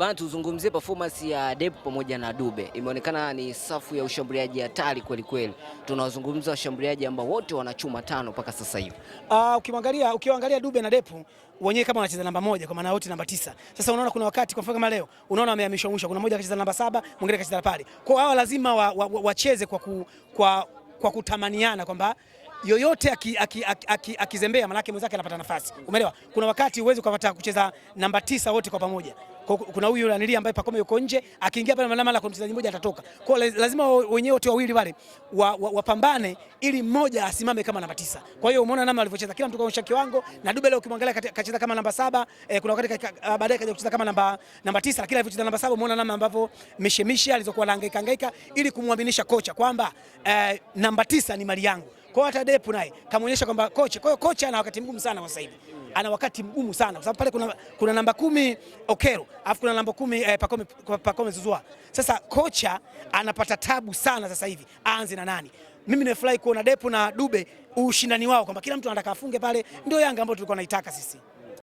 Bana, tuzungumzie performance ya Depu pamoja na Dube. Imeonekana ni safu ya ushambuliaji hatari kweli kweli. Tunawazungumza washambuliaji ambao wote wanachuma tano mpaka sasa hivi. Ukiangalia Dube na Depu wenyewe kama wanacheza namba moja kwa maana wote namba 9. Sasa unaona kuna wakati kwa mfano kama leo unaona wamehamishwa mwisho, kuna mmoja akacheza namba 7, mwingine akacheza pale. Kwa hiyo hawa lazima wacheze kwa kutamaniana kwamba yoyote akizembea manake mwenzake anapata nafasi. Umeelewa? Kuna wakati uweze kupata kucheza namba 9 wote kwa pamoja. Kuna huyu Anili ambaye Pacome yuko nje, akiingia pale mara kwa mchezaji mmoja atatoka. Kwa lazima wenyewe wote wawili wale wapambane ili mmoja asimame kama namba 9. Kwa hiyo umeona namna alivyocheza, kila mtu kaonyesha kiwango, na Dube leo ukimwangalia kacheza kama namba 7, kuna wakati baadaye kaja kucheza kama namba 9, lakini alivyocheza namba 7 umeona namna ambavyo mishemisha alizokuwa anahangaika ili kumwaminisha kocha kwamba namba 9 ni mali yangu. Kwa hata Depu naye kamuonyesha kwamba kocha. Kwa hiyo kocha ana wakati mgumu sana kwa sasa hivi. Ana wakati mgumu sana kwa sababu pale kuna namba 10 Okero, alafu kuna namba 10 Pacome Zouzoua. Sasa kocha anapata tabu sana sasa hivi. Aanze na nani? Mimi nimefurahi kuona Depu na Dube ushindani wao kwamba kila mtu anataka afunge pale, ndio Yanga ambayo tulikuwa tunaitaka sisi.